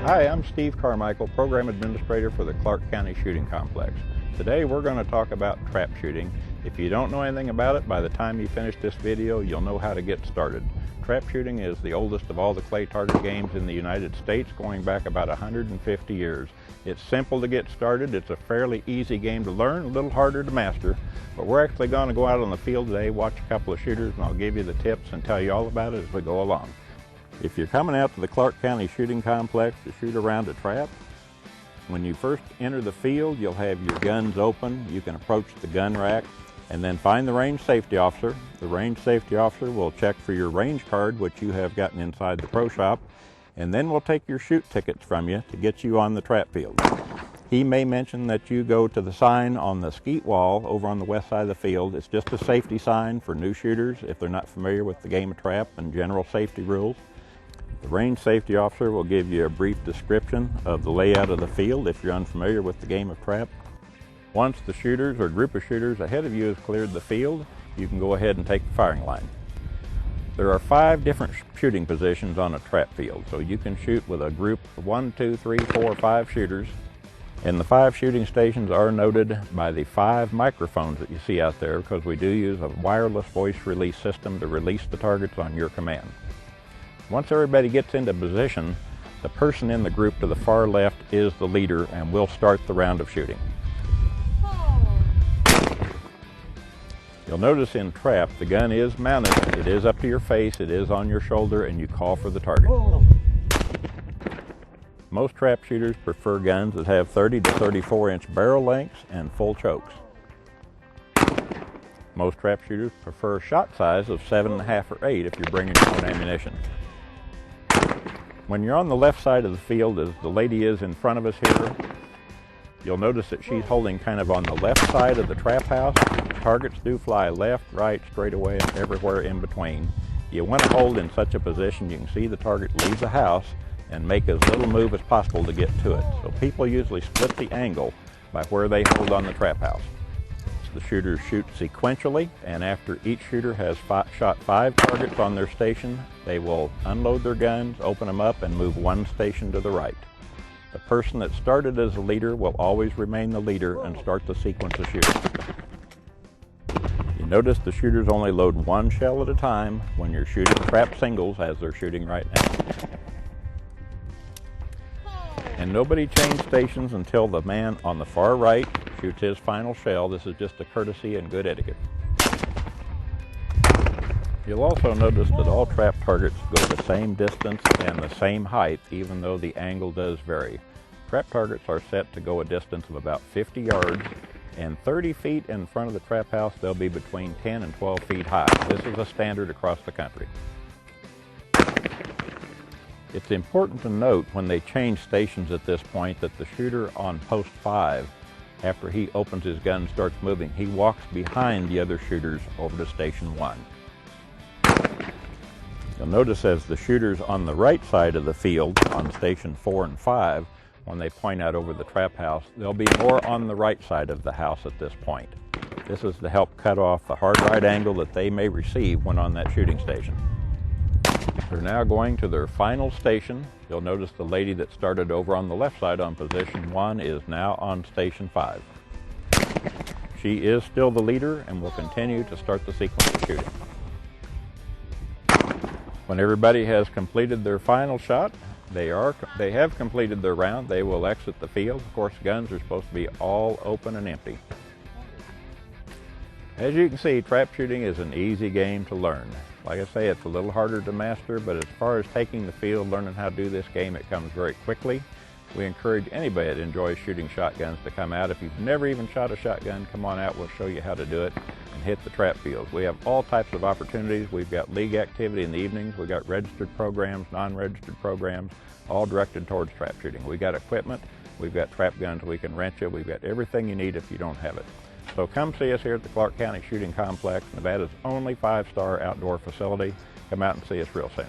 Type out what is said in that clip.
Hi, I'm Steve Carmichael, Program Administrator for the Clark County Shooting Complex. Today we're going to talk about trap shooting. If you don't know anything about it, by the time you finish this video, you'll know how to get started. Trap shooting is the oldest of all the clay target games in the United States, going back about 150 years. It's simple to get started. It's a fairly easy game to learn, a little harder to master. But we're actually going to go out on the field today, watch a couple of shooters, and I'll give you the tips and tell you all about it as we go along. If you're coming out to the Clark County Shooting Complex to shoot around a trap, when you first enter the field, you'll have your guns open. You can approach the gun rack and then find the range safety officer. The range safety officer will check for your range card, which you have gotten inside the pro shop, and then we'll take your shoot tickets from you to get you on the trap field. He may mention that you go to the sign on the skeet wall over on the west side of the field. It's just a safety sign for new shooters if they're not familiar with the game of trap and general safety rules. The range safety officer will give you a brief description of the layout of the field if you're unfamiliar with the game of trap. Once the shooters or group of shooters ahead of you has cleared the field, you can go ahead and take the firing line. There are 5 different shooting positions on a trap field, so you can shoot with a group of 1, 2, 3, 4, 5 shooters. And the 5 shooting stations are noted by the 5 microphones that you see out there, because we do use a wireless voice release system to release the targets on your command. Once everybody gets into position, the person in the group to the far left is the leader, and we'll start the round of shooting. You'll notice in trap, the gun is mounted. It is up to your face, it is on your shoulder, and you call for the target. Most trap shooters prefer guns that have 30 to 34-inch barrel lengths and full chokes. Most trap shooters prefer a shot size of 7.5 or 8 if you're bringing your own ammunition. When you're on the left side of the field, as the lady is in front of us here, you'll notice that she's holding kind of on the left side of the trap house. Targets do fly left, right, straight away, and everywhere in between. You want to hold in such a position you can see the target leave the house and make as little move as possible to get to it. So people usually split the angle by where they hold on the trap house. The shooters shoot sequentially, and after each shooter has shot 5 targets on their station, they will unload their guns, open them up, and move 1 station to the right. The person that started as a leader will always remain the leader and start the sequence of shooting. You notice the shooters only load 1 shell at a time when you're shooting trap singles, as they're shooting right now. And nobody changes stations until the man on the far right shoots his final shell. This is just a courtesy and good etiquette. You'll also notice that all trap targets go the same distance and the same height, even though the angle does vary. Trap targets are set to go a distance of about 50 yards, and 30 feet in front of the trap house, they'll be between 10 and 12 feet high. This is a standard across the country. It's important to note when they change stations at this point that the shooter on post 5, after he opens his gun and starts moving, he walks behind the other shooters over to station 1. You'll notice as the shooters on the right side of the field on station 4 and 5, when they point out over the trap house, they'll be more on the right side of the house at this point. This is to help cut off the hard right angle that they may receive when on that shooting station. They're now going to their final station. You'll notice the lady that started over on the left side on position 1 is now on station 5. She is still the leader and will continue to start the sequence of shooting. When everybody has completed their final shot, they have completed their round, they will exit the field. Of course, guns are supposed to be all open and empty. As you can see, trap shooting is an easy game to learn. Like I say, it's a little harder to master, but as far as taking the field, learning how to do this game, it comes very quickly. We encourage anybody that enjoys shooting shotguns to come out. If you've never even shot a shotgun, come on out, we'll show you how to do it and hit the trap fields. We have all types of opportunities. We've got league activity in the evenings. We've got registered programs, non-registered programs, all directed towards trap shooting. We've got equipment. We've got trap guns we can rent you. We've got everything you need if you don't have it. So come see us here at the Clark County Shooting Complex, Nevada's only 5-star outdoor facility. Come out and see us real soon.